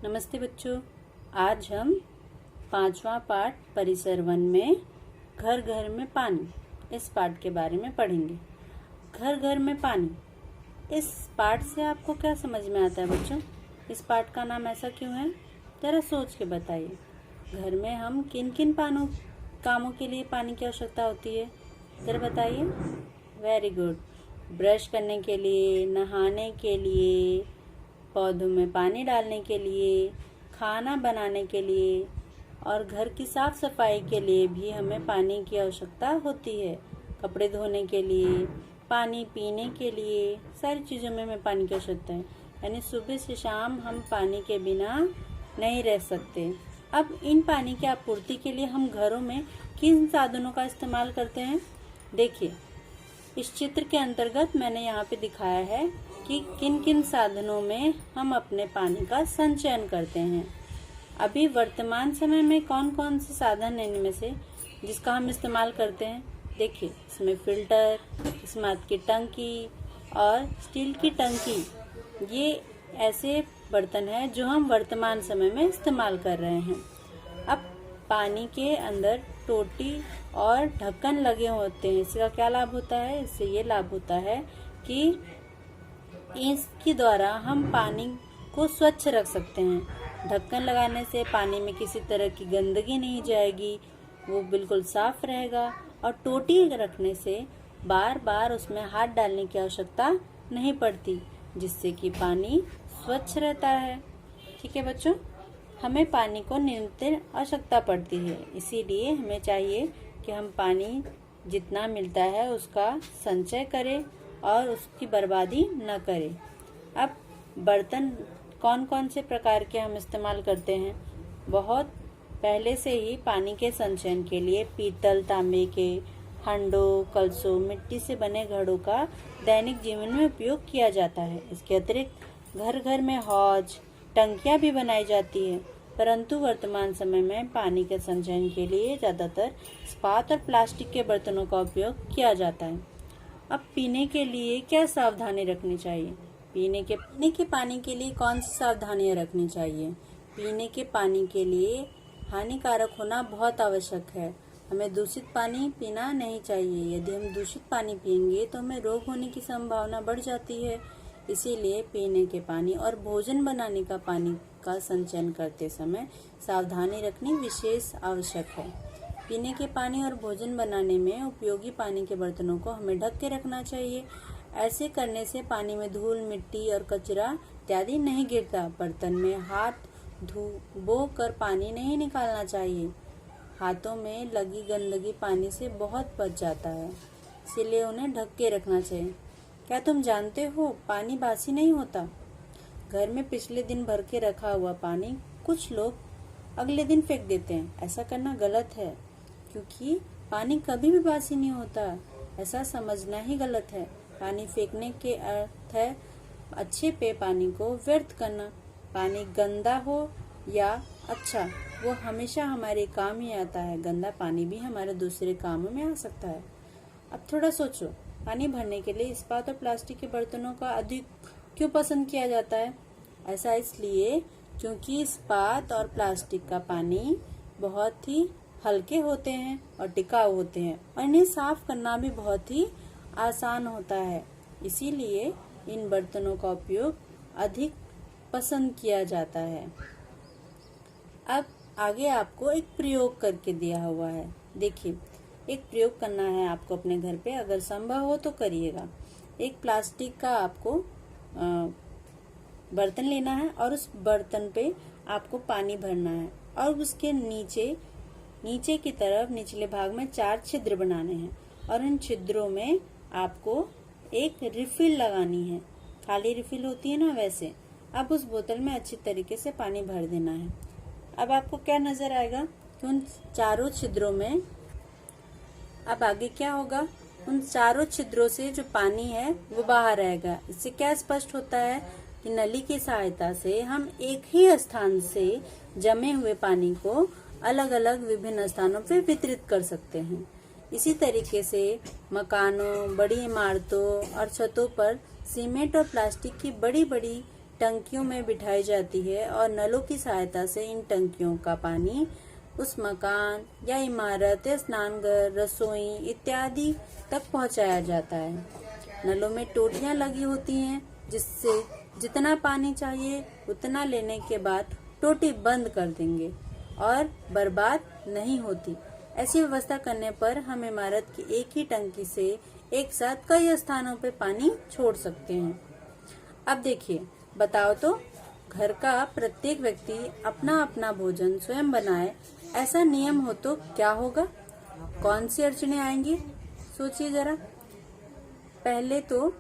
नमस्ते बच्चों। आज हम 5वां पाठ परिसर 1 में घर घर में पानी इस पाठ के बारे में पढ़ेंगे। घर घर में पानी, इस पाठ से आपको क्या समझ में आता है बच्चों? इस पाठ का नाम ऐसा क्यों है, जरा सोच के बताइए। घर में हम किन किन कामों के लिए पानी की आवश्यकता होती है, जरा बताइए। Very good. ब्रश करने के लिए, नहाने के लिए, पौधों में पानी डालने के लिए, खाना बनाने के लिए और घर की साफ सफाई के लिए भी हमें पानी की आवश्यकता होती है। कपड़े धोने के लिए, पानी पीने के लिए, सारी चीज़ों में हमें पानी की आवश्यकता है। यानी सुबह से शाम हम पानी के बिना नहीं रह सकते। अब इन पानी की आपूर्ति के लिए हम घरों में किन साधनों का इस्तेमाल करते हैं, देखिए। इस चित्र के अंतर्गत मैंने यहाँ पे दिखाया है कि किन किन साधनों में हम अपने पानी का संचयन करते हैं। अभी वर्तमान समय में कौन कौन से साधन हैं इनमें से जिसका हम इस्तेमाल करते हैं, देखिए। इसमें फिल्टर, स्मार्ट की टंकी और स्टील की टंकी, ये ऐसे बर्तन हैं जो हम वर्तमान समय में इस्तेमाल कर रहे हैं। अब पानी के अंदर टोटी और ढक्कन लगे होते हैं। इसका क्या लाभ होता है? इससे ये लाभ होता है कि इसके द्वारा हम पानी को स्वच्छ रख सकते हैं। ढक्कन लगाने से पानी में किसी तरह की गंदगी नहीं जाएगी, वो बिल्कुल साफ रहेगा। और टोटी रखने से बार बार उसमें हाथ डालने की आवश्यकता नहीं पड़ती, जिससे कि पानी स्वच्छ रहता है। ठीक है बच्चों, हमें पानी को निरंतर आवश्यकता पड़ती है, इसीलिए हमें चाहिए कि हम पानी जितना मिलता है उसका संचय करें और उसकी बर्बादी न करें। अब बर्तन कौन कौन से प्रकार के हम इस्तेमाल करते हैं? बहुत पहले से ही पानी के संचयन के लिए पीतल, तांबे के हंडों, कलसों, मिट्टी से बने घड़ों का दैनिक जीवन में उपयोग किया जाता है। इसके अतिरिक्त घर घर में हौज, टंकियां भी बनाई जाती है, परंतु वर्तमान समय में पानी के संचयन के लिए ज़्यादातर इस्पात और प्लास्टिक के बर्तनों का उपयोग किया जाता है। अब पीने के लिए क्या सावधानी रखनी चाहिए? पीने के पानी के लिए कौन सी सावधानियां रखनी चाहिए? पीने के पानी के लिए हानिकारक होना बहुत आवश्यक है। हमें दूषित पानी पीना नहीं चाहिए। यदि हम दूषित पानी पिएंगे तो हमें रोग होने की संभावना बढ़ जाती है। इसीलिए पीने के पानी और भोजन बनाने का पानी का संचयन करते समय सावधानी रखनी विशेष आवश्यक है। पीने के पानी और भोजन बनाने में उपयोगी पानी के बर्तनों को हमें ढक के रखना चाहिए। ऐसे करने से पानी में धूल, मिट्टी और कचरा इत्यादि नहीं गिरता। बर्तन में हाथ धो कर पानी नहीं निकालना चाहिए। हाथों में लगी गंदगी पानी से बहुत बच जाता है, इसीलिए उन्हें ढक के रखना चाहिए। क्या तुम जानते हो, पानी बासी नहीं होता। घर में पिछले दिन भर के रखा हुआ पानी कुछ लोग अगले दिन फेंक देते हैं। ऐसा करना गलत है, क्योंकि पानी कभी भी बासी नहीं होता। ऐसा समझना ही गलत है। पानी फेंकने के अर्थ है अच्छे पे पानी को व्यर्थ करना। पानी गंदा हो या अच्छा, वो हमेशा हमारे काम ही आता है। गंदा पानी भी हमारे दूसरे कामों में आ सकता है। अब थोड़ा सोचो, पानी भरने के लिए इस्पात और प्लास्टिक के बर्तनों का अधिक क्यों पसंद किया जाता है? ऐसा इसलिए क्योंकि इस्पात और प्लास्टिक का पानी बहुत ही हल्के होते हैं और टिकाऊ होते हैं, और इन्हें साफ करना भी बहुत ही आसान होता है। इसीलिए इन बर्तनों का उपयोग अधिक पसंद किया जाता है। अब आगे आपको एक प्रयोग करके दिया हुआ है। देखिए, एक प्रयोग करना है आपको अपने घर पे, अगर संभव हो तो करिएगा। एक प्लास्टिक का आपको बर्तन लेना है और उस बर्तन पे आपको पानी भरना है, और उसके नीचे की तरफ निचले भाग में 4 छिद्र बनाने हैं, और इन छिद्रों में आपको एक रिफिल लगानी है। खाली रिफिल होती है ना, वैसे। अब उस बोतल में अच्छी तरीके से पानी भर देना है। अब आपको क्या नजर आएगा कि उन चारों छिद्रों में, अब आगे क्या होगा, उन चारों छिद्रों से जो पानी है वो बाहर आएगा। इससे क्या स्पष्ट होता है कि नली की सहायता से हम एक ही स्थान से जमे हुए पानी को अलग अलग विभिन्न स्थानों पे वितरित कर सकते हैं। इसी तरीके से मकानों, बड़ी इमारतों और छतों पर सीमेंट और प्लास्टिक की बड़ी बड़ी टंकियों में बिठाई जाती है और नलों की सहायता से इन टंकियों का पानी उस मकान या इमारत या स्नानघर, रसोई इत्यादि तक पहुंचाया जाता है। नलों में टोटियां लगी होती हैं, जिससे जितना पानी चाहिए उतना लेने के बाद टोटी बंद कर देंगे और बर्बाद नहीं होती। ऐसी व्यवस्था करने पर हम इमारत की एक ही टंकी से एक साथ कई स्थानों पे पानी छोड़ सकते हैं। अब देखिए, बताओ तो, घर का प्रत्येक व्यक्ति अपना अपना भोजन स्वयं बनाए, ऐसा नियम हो तो क्या होगा? कौन सी अड़चने आएंगी? सोचिए जरा। पहले तो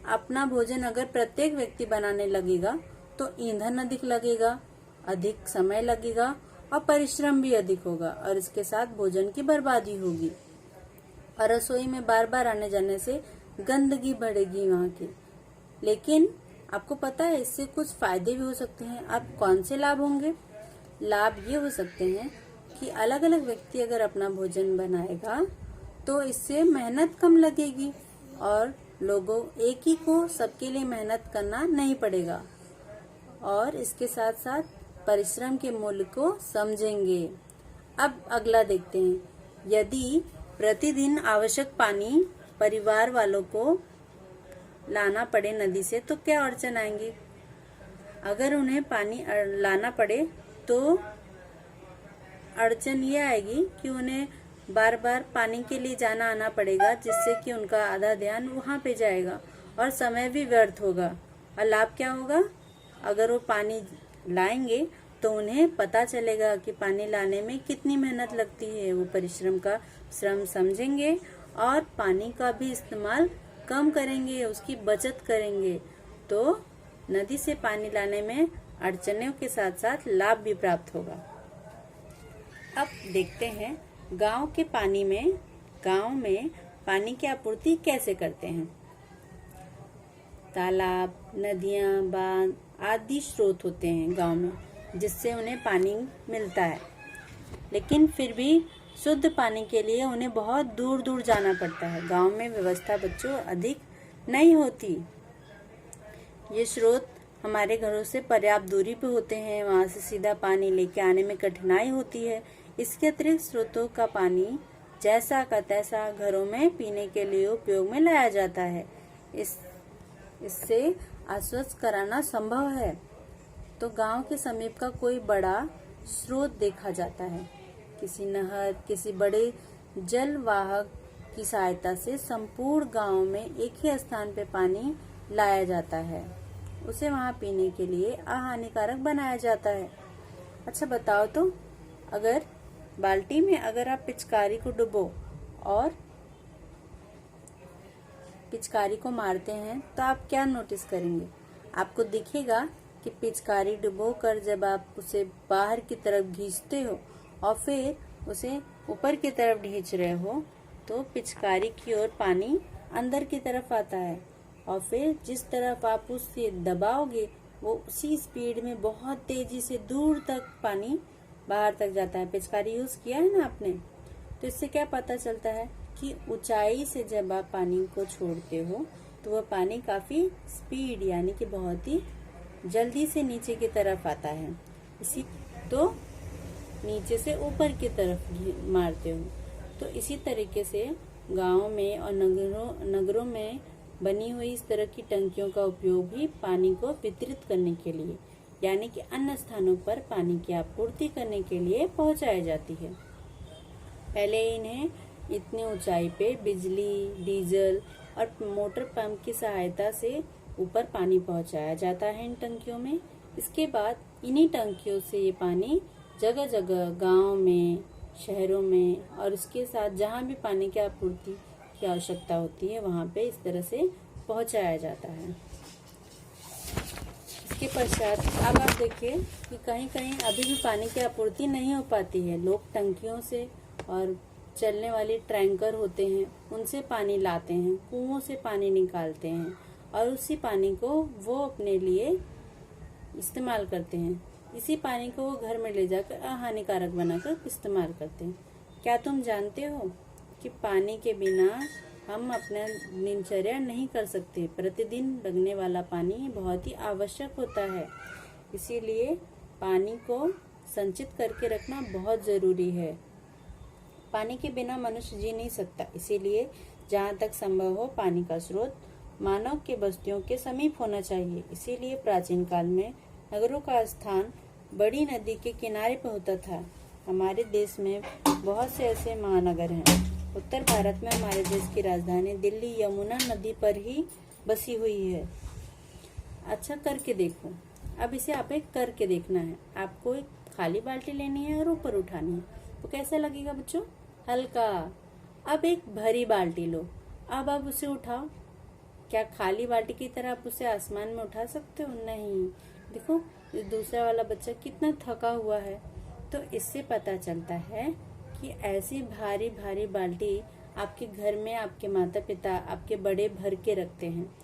अपना भोजन अगर प्रत्येक व्यक्ति बनाने लगेगा तो ईंधन अधिक लगेगा, अधिक समय लगेगा और परिश्रम भी अधिक होगा और इसके साथ भोजन की बर्बादी होगी और रसोई में बार बार आने जाने से गंदगी बढ़ेगी वहाँ की। लेकिन आपको पता है, इससे कुछ फायदे भी हो सकते हैं। अब कौन से लाभ होंगे? लाभ ये हो सकते हैं कि अलग अलग व्यक्ति अगर अपना भोजन बनाएगा तो इससे मेहनत कम लगेगी और लोगों एक ही को सबके लिए मेहनत करना नहीं पड़ेगा और इसके साथ साथ परिश्रम के मूल्य को समझेंगे। अब अगला देखते हैं। यदि प्रतिदिन आवश्यक पानी परिवार वालों को लाना पड़े नदी से तो क्या अड़चन आएंगी? अगर उन्हें पानी लाना पड़े तो अड़चन ये आएगी कि उन्हें बार बार पानी के लिए जाना आना पड़ेगा, जिससे कि उनका आधा ध्यान वहाँ पे जाएगा और समय भी व्यर्थ होगा। और लाभ क्या होगा? अगर वो पानी लाएंगे तो उन्हें पता चलेगा कि पानी लाने में कितनी मेहनत लगती है। वो परिश्रम का श्रम समझेंगे और पानी का भी इस्तेमाल कम करेंगे, उसकी बचत करेंगे। तो नदी से पानी लाने में अड़चनों के साथ साथ लाभ भी प्राप्त होगा। अब देखते हैं गांव में पानी की आपूर्ति कैसे करते हैं। तालाब, नदियां, बांध आदि स्रोत होते हैं गांव में, जिससे उन्हें पानी मिलता है। लेकिन फिर भी शुद्ध पानी के लिए उन्हें बहुत दूर दूर जाना पड़ता है। गांव में व्यवस्था बच्चों अधिक नहीं होती। ये स्रोत हमारे घरों से पर्याप्त दूरी पे होते हैं, वहां से सीधा पानी लेके आने में कठिनाई होती है। इसके अतिरिक्त स्रोतों का पानी जैसा का तैसा घरों में पीने के लिए उपयोग में लाया जाता है। इससे अस्वस्थ कराना संभव है। तो गांव के समीप का कोई बड़ा स्रोत देखा जाता है। किसी नहर, किसी बड़े जल वाहक की सहायता से संपूर्ण गांव में एक ही स्थान पे पानी लाया जाता है। उसे वहां पीने के लिए अहानिकारक बनाया जाता है। अच्छा बताओ तो, अगर बाल्टी में अगर आप पिचकारी को डुबो और पिचकारी को मारते हैं तो आप क्या नोटिस करेंगे? आपको दिखेगा कि पिचकारी डुबोकर जब आप उसे बाहर की तरफ खींचते हो और फिर उसे ऊपर की तरफ खींच रहे हो तो पिचकारी की ओर पानी अंदर की तरफ आता है और फिर जिस तरफ आप उसे दबाओगे वो उसी स्पीड में बहुत तेजी से दूर तक पानी बाहर तक जाता है। पिचकारी यूज किया है ना आपने? तो इससे क्या पता चलता है कि ऊंचाई से जब आप पानी को छोड़ते हो तो वह पानी काफी स्पीड यानी कि बहुत ही जल्दी से नीचे की तरफ आता है। इसी तो नीचे से ऊपर की तरफ मारते हो। तो इसी तरीके से गांव में और नगरों में बनी हुई इस तरह की टंकियों का उपयोग भी पानी को वितरित करने के लिए यानी कि अन्य स्थानों पर पानी की आपूर्ति करने के लिए पहुंचाई जाती है। पहले इन्हें इतनी ऊंचाई पे बिजली, डीजल और मोटर पंप की सहायता से ऊपर पानी पहुंचाया जाता है इन टंकियों में। इसके बाद इन्हीं टंकियों से ये पानी जगह जगह गांव में, शहरों में और इसके साथ जहां भी पानी की आपूर्ति की आवश्यकता होती है वहां पे इस तरह से पहुंचाया जाता है। इसके पश्चात अब आप देखिए कि कहीं कहीं अभी भी पानी की आपूर्ति नहीं हो पाती है। लोग टंकियों से और चलने वाली टैंकर होते हैं उनसे पानी लाते हैं, कुओं से पानी निकालते हैं और उसी पानी को वो अपने लिए इस्तेमाल करते हैं। इसी पानी को वो घर में ले जाकर अहानिकारक बनाकर इस्तेमाल करते हैं। क्या तुम जानते हो कि पानी के बिना हम अपना दिनचर्या नहीं कर सकते। प्रतिदिन लगने वाला पानी बहुत ही आवश्यक होता है, इसीलिए पानी को संचित करके रखना बहुत जरूरी है। पानी के बिना मनुष्य जी नहीं सकता, इसीलिए जहाँ तक संभव हो पानी का स्रोत मानव के बस्तियों के समीप होना चाहिए। इसीलिए प्राचीन काल में नगरों का स्थान बड़ी नदी के किनारे पर होता था। हमारे देश में बहुत से ऐसे महानगर हैं। उत्तर भारत में हमारे देश की राजधानी दिल्ली यमुना नदी पर ही बसी हुई है। अच्छा, करके देखो। अब इसे आप एक करके देखना है। आपको एक खाली बाल्टी लेनी है और ऊपर उठानी है, तो कैसा लगेगा बच्चों? हल्का। अब एक भरी बाल्टी लो, अब आप उसे उठाओ। क्या खाली बाल्टी की तरह आप उसे आसमान में उठा सकते हो? नहीं। देखो दूसरा वाला बच्चा कितना थका हुआ है। तो इससे पता चलता है कि ऐसी भारी भारी बाल्टी आपके घर में आपके माता पिता, आपके बड़े भर के रखते हैं,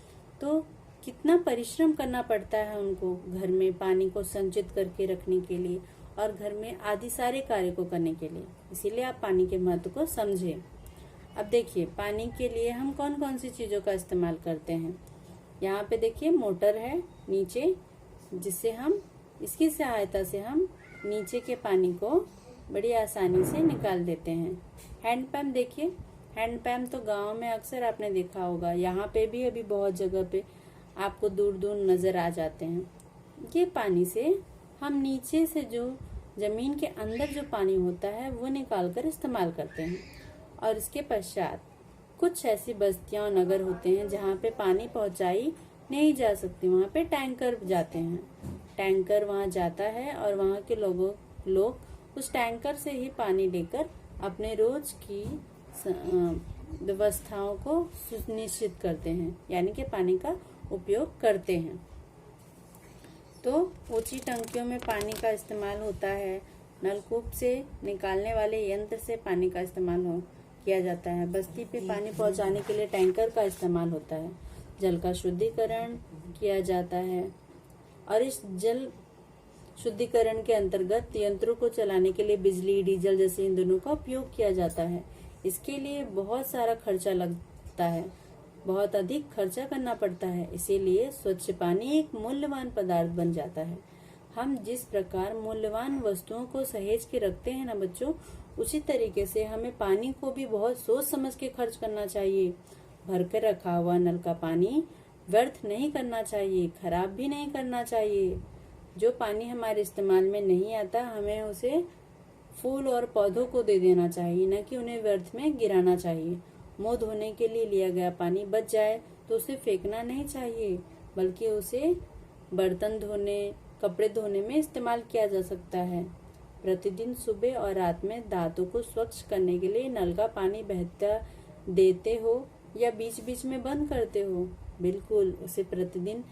तो कितना परिश्रम करना पड़ता है उनको घर में पानी को संचित करके रखने के लिए और घर में आदि सारे कार्य को करने के लिए। इसीलिए आप पानी के महत्व को समझें। अब देखिए पानी के लिए हम कौन कौन सी चीजों का इस्तेमाल करते हैं। यहाँ पे देखिए मोटर है नीचे, जिससे हम इसकी सहायता से हम नीचे के पानी को बड़ी आसानी से निकाल देते हैं। हैंडपंप देखिए, हैंडपंप तो गांव में अक्सर आपने देखा होगा, यहाँ पे भी अभी बहुत जगह पे आपको दूर दूर नजर आ जाते हैं। ये पानी से हम नीचे से जो जमीन के अंदर जो पानी होता है वो निकाल कर इस्तेमाल करते हैं। और इसके पश्चात कुछ ऐसी बस्तियां और नगर होते हैं जहाँ पे पानी पहुंचाई नहीं जा सकती, वहाँ पे टैंकर जाते हैं। टैंकर वहाँ जाता है और वहाँ के लोग उस टैंकर से ही पानी लेकर अपने रोज की व्यवस्थाओं को सुनिश्चित करते हैं, यानी कि पानी का उपयोग करते हैं। तो ऊंची टंकियों में पानी का इस्तेमाल होता है। नलकूप से निकालने वाले यंत्र से पानी का इस्तेमाल किया जाता है। बस्ती पे पानी पहुंचाने के लिए टैंकर का इस्तेमाल होता है। जल का शुद्धिकरण किया जाता है और इस जल शुद्धिकरण के अंतर्गत यंत्रों को चलाने के लिए बिजली, डीजल जैसे ईंधनों का उपयोग किया जाता है। इसके लिए बहुत सारा खर्चा लगता है, बहुत अधिक खर्चा करना पड़ता है। इसीलिए स्वच्छ पानी एक मूल्यवान पदार्थ बन जाता है। हम जिस प्रकार मूल्यवान वस्तुओं को सहेज के रखते हैं ना बच्चों, उसी तरीके से हमें पानी को भी बहुत सोच समझ के खर्च करना चाहिए। भरकर रखा हुआ नल का पानी व्यर्थ नहीं करना चाहिए, खराब भी नहीं करना चाहिए। जो पानी हमारे इस्तेमाल में नहीं आता, हमें उसे फूल और पौधों को दे देना चाहिए, न कि उन्हें व्यर्थ में गिराना चाहिए। मुंह धोने के लिए लिया गया पानी बच जाए तो उसे फेंकना नहीं चाहिए, बल्कि उसे बर्तन धोने, कपड़े धोने में इस्तेमाल किया जा सकता है। प्रतिदिन सुबह और रात में दांतों को स्वच्छ करने के लिए नल का पानी बहता देते हो या बीच बीच में बंद करते हो? बिल्कुल, उसे प्रतिदिन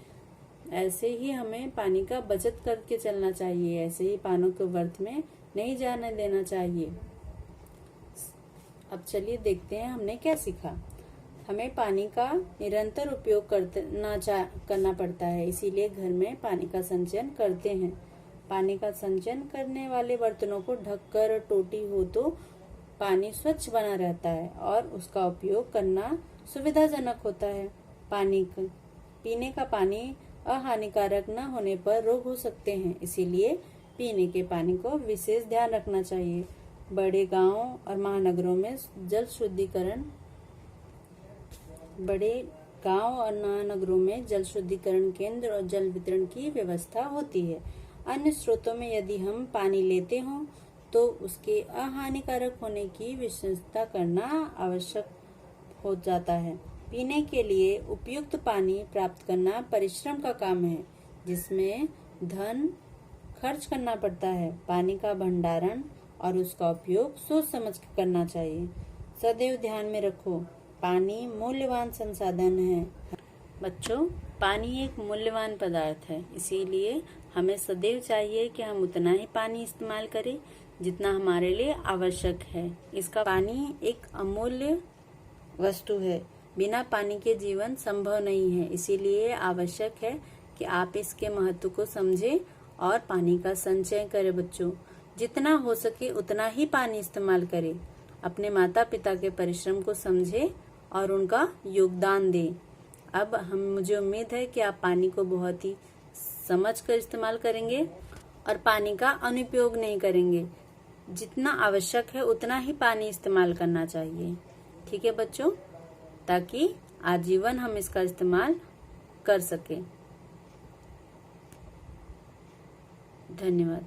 ऐसे ही हमें पानी का बचत करके चलना चाहिए। ऐसे ही पानी को व्यर्थ में नहीं जाने देना चाहिए। अब चलिए देखते हैं हमने क्या सीखा। हमें पानी का निरंतर उपयोग करना पड़ता है, इसीलिए घर में पानी का संचयन करते हैं। पानी का संचयन करने वाले बर्तनों को ढककर टोटी हो तो पानी स्वच्छ बना रहता है और उसका उपयोग करना सुविधाजनक होता है। पीने का पानी अहानिकारक न होने पर रोग हो सकते हैं, इसीलिए पीने के पानी को विशेष ध्यान रखना चाहिए। बड़े गांवों और महानगरों में जल शुद्धिकरण केंद्र और जल वितरण की व्यवस्था होती है। अन्य स्रोतों में यदि हम पानी लेते हों तो उसके अहानिकारक होने की विशेषता करना आवश्यक हो जाता है। पीने के लिए उपयुक्त पानी प्राप्त करना परिश्रम का काम है, जिसमें धन खर्च करना पड़ता है। पानी का भंडारण और उसका उपयोग सोच समझ कर करना चाहिए। सदैव ध्यान में रखो, पानी मूल्यवान संसाधन है। बच्चों, पानी एक मूल्यवान पदार्थ है, इसीलिए हमें सदैव चाहिए कि हम उतना ही पानी इस्तेमाल करें जितना हमारे लिए आवश्यक है। इसका पानी एक अमूल्य वस्तु है, बिना पानी के जीवन संभव नहीं है। इसीलिए आवश्यक है कि आप इसके महत्व को समझें और पानी का संचय करें। बच्चों, जितना हो सके उतना ही पानी इस्तेमाल करें। अपने माता पिता के परिश्रम को समझें और उनका योगदान दें। अब मुझे उम्मीद है कि आप पानी को बहुत ही समझ कर इस्तेमाल करेंगे और पानी का अनुपयोग नहीं करेंगे। जितना आवश्यक है उतना ही पानी इस्तेमाल करना चाहिए। ठीक है बच्चों, ताकि आजीवन हम इसका इस्तेमाल कर सकें। धन्यवाद।